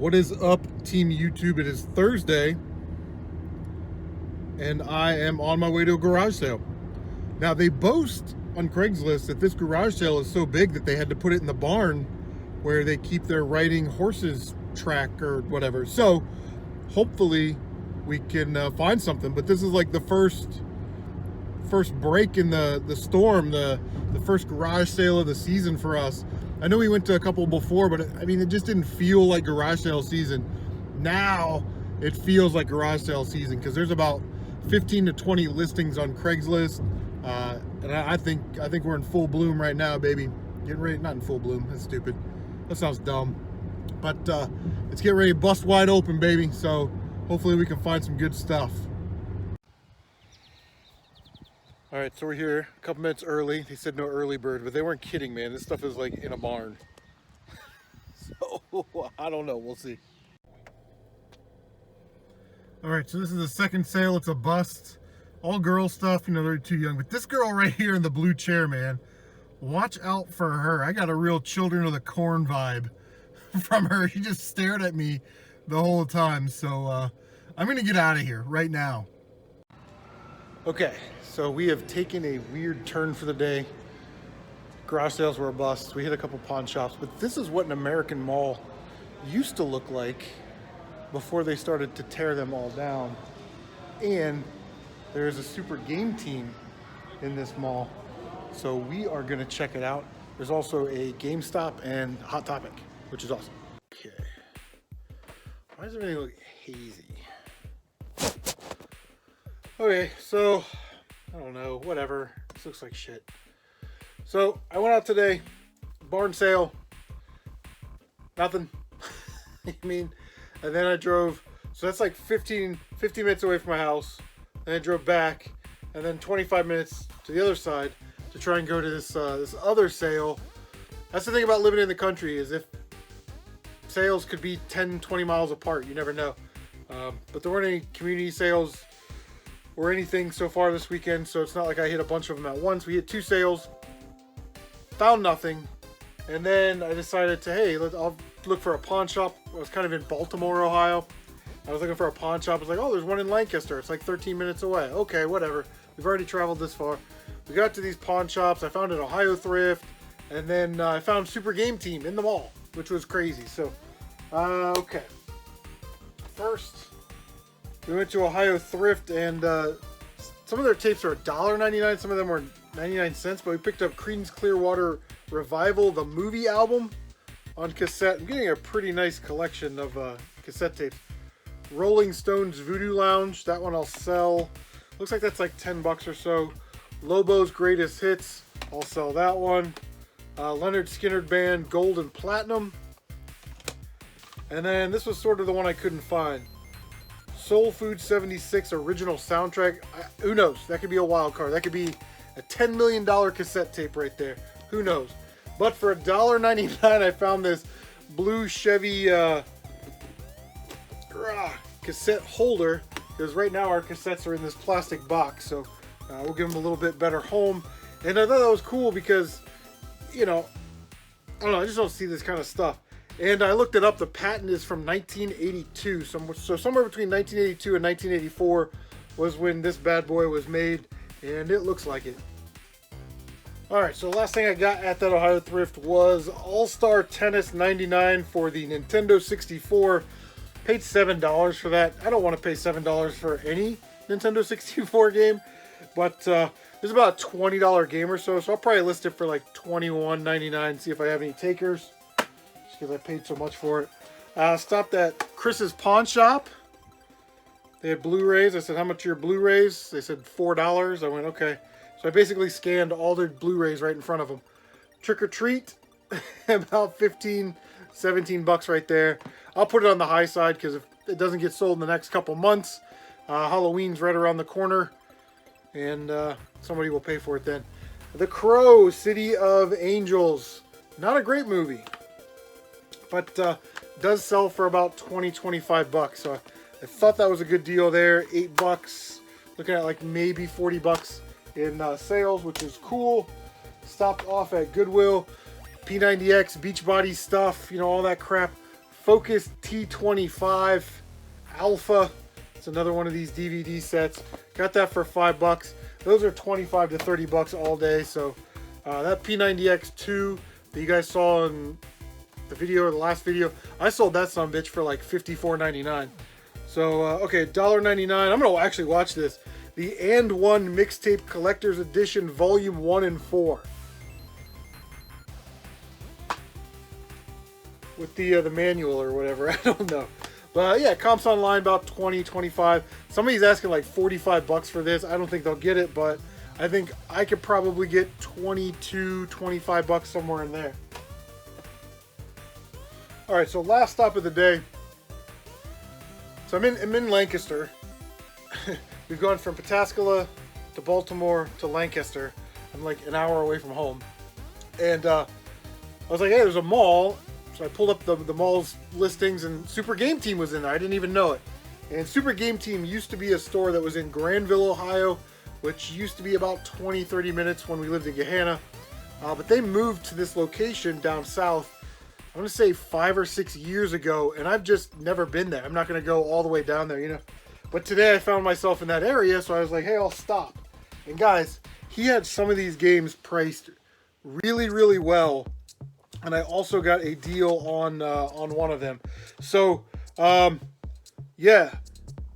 What is up, Team YouTube? It is Thursday, and I am on my way to a garage sale. Now, they boast on Craigslist that this garage sale is so big that they had to put it in the barn where they keep their riding horses track or whatever. So, hopefully, we can find something. But this is like the first break in the storm, the first garage sale of the season for us. I know we went to a couple before, but I mean, it just didn't feel like garage sale season. Now it feels like garage sale season because there's about 15 to 20 listings on Craigslist, and I think we're in full bloom right now, baby. Getting ready, not in full bloom. That's stupid. That sounds dumb. But let's get ready to bust wide open, baby. So hopefully we can find some good stuff. All right, so we're here a couple minutes early. They said no early bird, but they weren't kidding, man. This stuff is like in a barn. So, I don't know. We'll see. All right, so this is the second sale. It's a bust. All girl stuff. You know, they're too young. But this girl right here in the blue chair, man, watch out for her. I got a real Children of the Corn vibe from her. She just stared at me the whole time. So, I'm going to get out of here right now. Okay, so we have taken a weird turn for the day. Garage sales were a bust. We hit a couple pawn shops, but this is what an American mall used to look like before they started to tear them all down. And there's a super game team in this mall, so we are gonna check it out. There's also a GameStop and Hot Topic, which is awesome. Okay, why does everything look hazy? Okay, so, I don't know, whatever. This looks like shit. So, I went out today, barn sale, nothing. I mean, and then I drove, so that's like 15 minutes away from my house. Then I drove back, and then 25 minutes to the other side to try and go to this other sale. That's the thing about living in the country, is if sales could be 10, 20 miles apart, you never know. But there weren't any community sales or anything so far this weekend, so it's not like I hit a bunch of them at once. We hit 2 sales, found nothing, and then I decided to, hey, I'll look for a pawn shop. I was kind of in Baltimore, Ohio. I was looking for a pawn shop. I was like, oh, there's one in Lancaster. It's like 13 minutes away. Okay, whatever. We've already traveled this far. We got to these pawn shops. I found an Ohio Thrift, and then I found Super Game Team in the mall, which was crazy. So, okay. First, we went to Ohio Thrift, and some of their tapes are $1.99. Some of them were 99 cents, but we picked up Creedence Clearwater Revival, the movie album, on cassette. I'm getting a pretty nice collection of cassette tapes. Rolling Stones Voodoo Lounge, that one I'll sell. Looks like that's like 10 bucks or so. Lobo's Greatest Hits, I'll sell that one. Leonard Skinner Band Gold and Platinum. And then this was sort of the one I couldn't find. Soul Food 76 original soundtrack. Who knows? That could be a wild card. That could be a $10 million cassette tape right there. Who knows? But for $1.99, I found this blue Chevy cassette holder, because right now our cassettes are in this plastic box, so we'll give them a little bit better home. And I thought that was cool because, you know, I don't know, I just don't see this kind of stuff. And I looked it up. The patent is from 1982. So somewhere between 1982 and 1984 was when this bad boy was made, and it looks like it. Alright, so the last thing I got at that Ohio Thrift was All-Star Tennis 99 for the Nintendo 64. Paid $7 for that. I don't want to pay $7 for any Nintendo 64 game, but there's about a $20 game or so, so I'll probably list it for like $21.99, see if I have any takers. Because I paid so much for it. Stopped at Chris's Pawn Shop. They had Blu-rays. I said, how much are your Blu-rays? They said $4. I went, okay. So I basically scanned all their Blu-rays right in front of them. Trick or Treat, about 15, 17 bucks right there. I'll put it on the high side because if it doesn't get sold in the next couple months, Halloween's right around the corner, and somebody will pay for it then. The Crow, City of Angels. Not a great movie, but does sell for about 20, 25 bucks. So I thought that was a good deal there. 8 bucks. Looking at like maybe 40 bucks in sales, which is cool. Stopped off at Goodwill. P90X, Beachbody stuff, you know, all that crap. Focus T25 Alpha. It's another one of these DVD sets. Got that for $5. Those are 25 to 30 bucks all day. So that P90X2 that you guys saw in the video or the last video, I sold that son of a bitch for like $54.99. So okay, $1.99. I'm gonna actually watch this. The And One Mixtape Collector's Edition Volume 1 and 4. With the manual or whatever, I don't know. But yeah, comps online about 20, 25. Somebody's asking like 45 bucks for this. I don't think they'll get it, but I think I could probably get 22, 25 bucks somewhere in there. All right, so last stop of the day. So I'm in Lancaster. We've gone from Pataskala to Baltimore to Lancaster. I'm like an hour away from home. And I was like, hey, there's a mall. So I pulled up the mall's listings, and Super Game Team was in there. I didn't even know it. And Super Game Team used to be a store that was in Granville, Ohio, which used to be about 20, 30 minutes when we lived in Gahanna. But they moved to this location down south, I'm going to say 5 or 6 years ago, and I've just never been there. I'm not going to go all the way down there, you know. But today I found myself in that area, so I was like, hey, I'll stop. And guys, he had some of these games priced really, really well. And I also got a deal on one of them. So, yeah,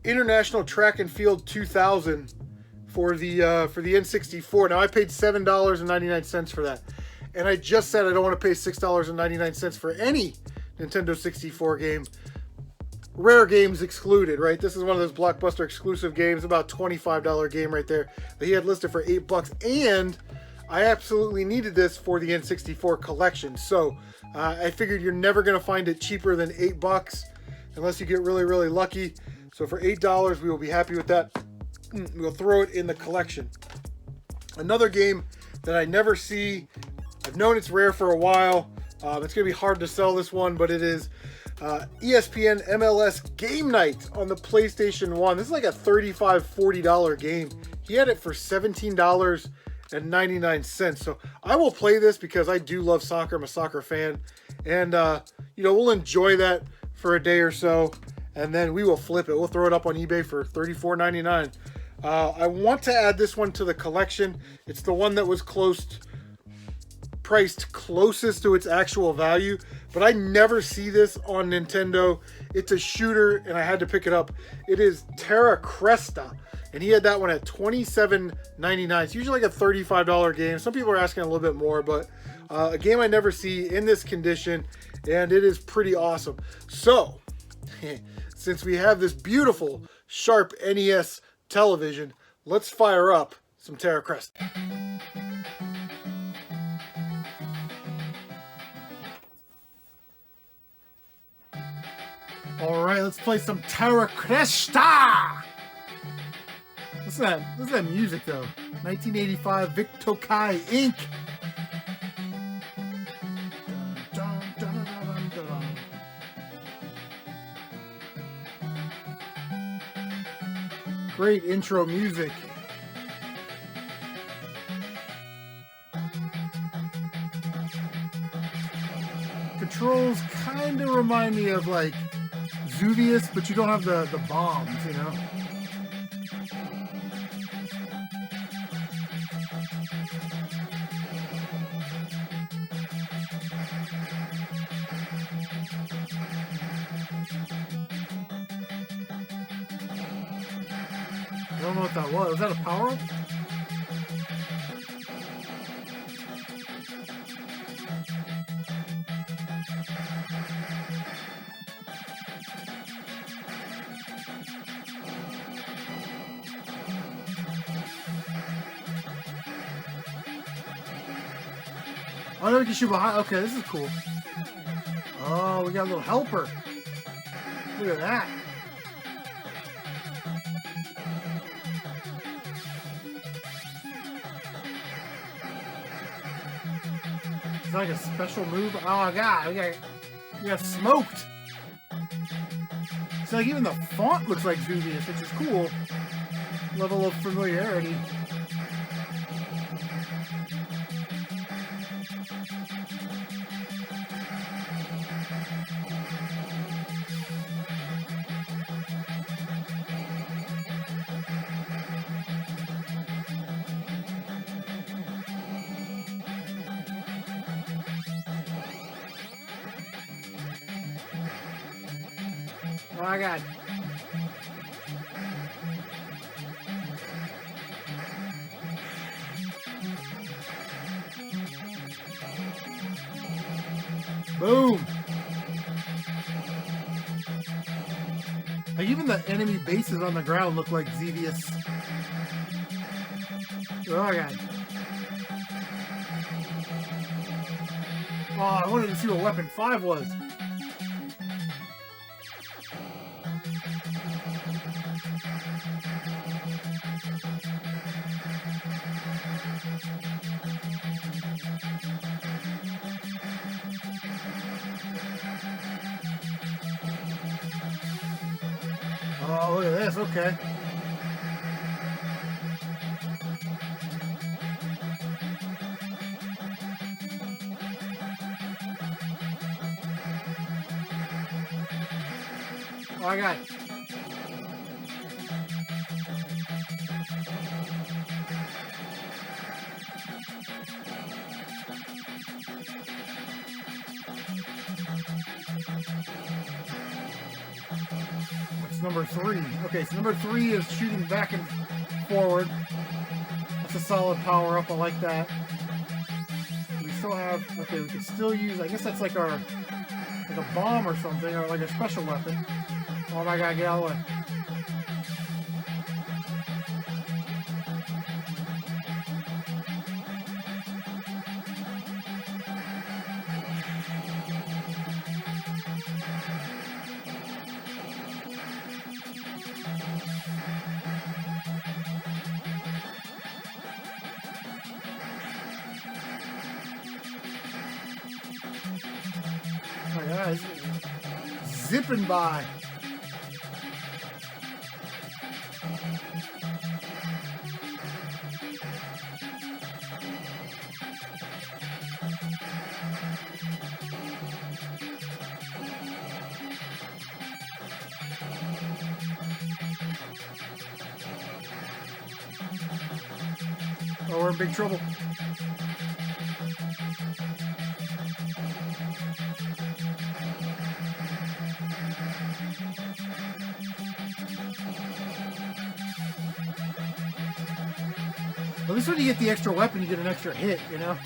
International Track and Field 2000 for the N64. Now I paid $7.99 for that, and I just said I don't want to pay $6.99 for any Nintendo 64 game. Rare games excluded, right? This is one of those Blockbuster exclusive games, about $25 game right there that he had listed for $8, and I absolutely needed this for the N64 collection. So I figured you're never going to find it cheaper than $8 unless you get really, really lucky. So for $8, we will be happy with that. We'll throw it in the collection. Another game that I never see. I've known it's rare for a while. It's going to be hard to sell this one, but it is ESPN MLS Game Night on the PlayStation 1. This is like a $35, $40 game. He had it for $17.99. So I will play this because I do love soccer. I'm a soccer fan. And, you know, we'll enjoy that for a day or so. And then we will flip it. We'll throw it up on eBay for $34.99. I want to add this one to the collection. It's the one that was priced closest to its actual value. But I never see this on Nintendo. It's a shooter, and I had to pick it up. It is Tareq Restive. And he had that one at $27.99. It's usually like a $35 game. Some people are asking a little bit more, but a game I never see in this condition, and it is pretty awesome. So, since we have this beautiful, sharp NES television, let's fire up some Tareq Restive. All right, let's play some Tareq Restive. Listen to that music, though. 1985 Vic Tokai Inc. Great intro music. Controls kind of remind me of like Zuvius, but you don't have the bombs, you know? I don't know what that was. Was that a power-up? Oh, no, we can shoot behind. Okay, this is cool. Oh, we got a little helper. Look at that. It's like a special move. Oh my god, we got smoked. It's like even the font looks like Zuvius, which is cool. Level of familiarity. Oh my God. Boom. Like even the enemy bases on the ground look like Xevious. Oh my God. Oh, I wanted to see what Weapon 5 was. Oh, look at this. Okay. Oh, I got it. What's number 3? Okay, so number 3 is shooting back and forward. That's a solid power up. I like that. We still have, okay, we can still use, I guess that's like our, like a bomb or something, or like a special weapon. Oh my God, get out of the way. Oh my God, zipping by. Oh, we're in big trouble. Well, this is when you get the extra weapon, you get an extra hit, you know?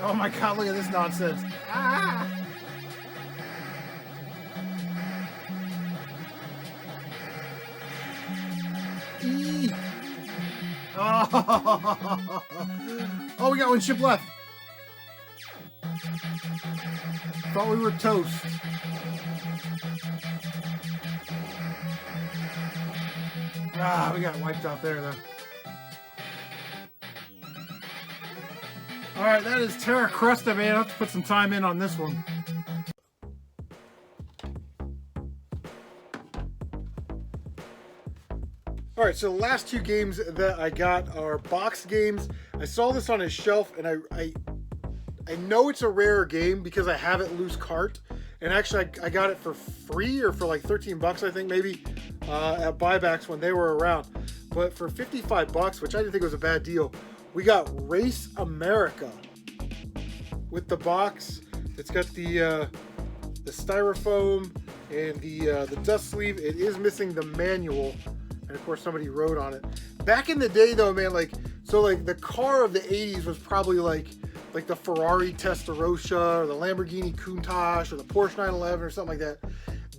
Oh my God, look at this nonsense. Ah! Oh. Oh, we got one ship left. Thought we were toast. Ah, we got wiped out there, though. Alright, that is Tareq Restive, man. I have to put some time in on this one. Alright, so the last 2 games that I got are box games. I saw this on his shelf, and I know it's a rare game because I have it loose cart. And actually, I got it for free or for like 13 bucks, I think, maybe, at buybacks when they were around. But for 55 bucks, which I didn't think was a bad deal, we got Race America with the box. It's got the styrofoam and the dust sleeve. It is missing the manual, and of course somebody wrote on it. Back in the day, though, man, like the car of the 80s was probably like the Ferrari Testarossa or the Lamborghini Countach or the Porsche 911 or something like that.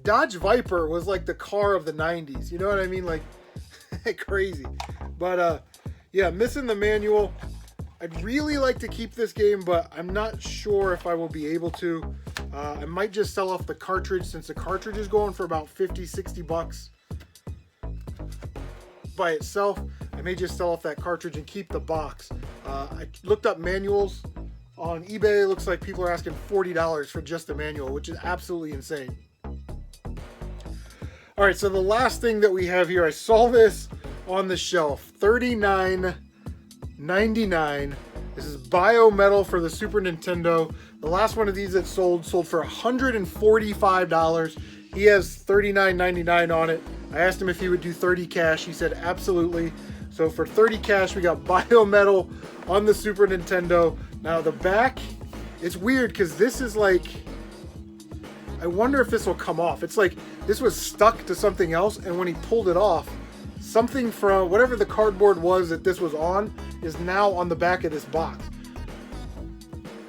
Dodge Viper was like the car of the 90s. You know what I mean? Like crazy. But yeah, missing the manual. I'd really like to keep this game, but I'm not sure if I will be able to. I might just sell off the cartridge, since the cartridge is going for about 50, 60 bucks by itself. I may just sell off that cartridge and keep the box. I looked up manuals on eBay. It looks like people are asking $40 for just the manual, which is absolutely insane. All right, so the last thing that we have here, I saw this on the shelf, $39.99. This is Biometal for the Super Nintendo. The last one of these that sold for $145. He has $39.99 on it. I asked him if he would do 30 cash. He said absolutely. So for 30 cash, we got Biometal on the Super Nintendo. Now the back, it's weird because this is like, I wonder if this will come off. It's like this was stuck to something else, and when he pulled it off, something from whatever the cardboard was that this was on is now on the back of this box.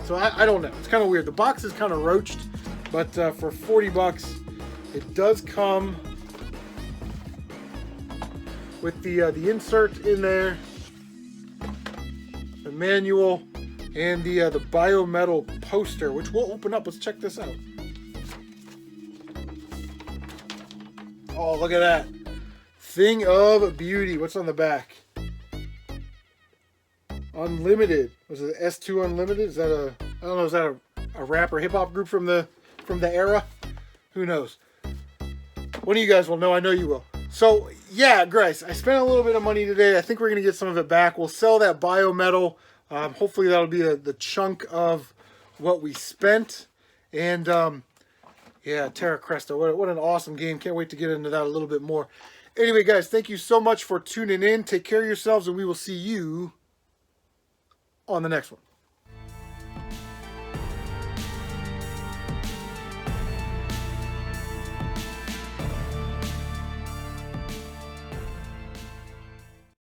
So I don't know. It's kind of weird. The box is kind of roached, but for 40 bucks, it does come with the insert in there, the manual, and the biometal poster, which we'll open up. Let's check this out. Oh, look at that. Thing of beauty. What's on the back? Unlimited. Was it S2 Unlimited? Is that a, I don't know, is that a rap or hip hop group from the era? Who knows? One of you guys will know. I know you will. So yeah, guys, I spent a little bit of money today. I think we're gonna get some of it back. We'll sell that biometal. Hopefully that'll be the chunk of what we spent. And yeah, Tareq Restive. What an awesome game. Can't wait to get into that a little bit more. Anyway, guys, thank you so much for tuning in. Take care of yourselves, and we will see you on the next one.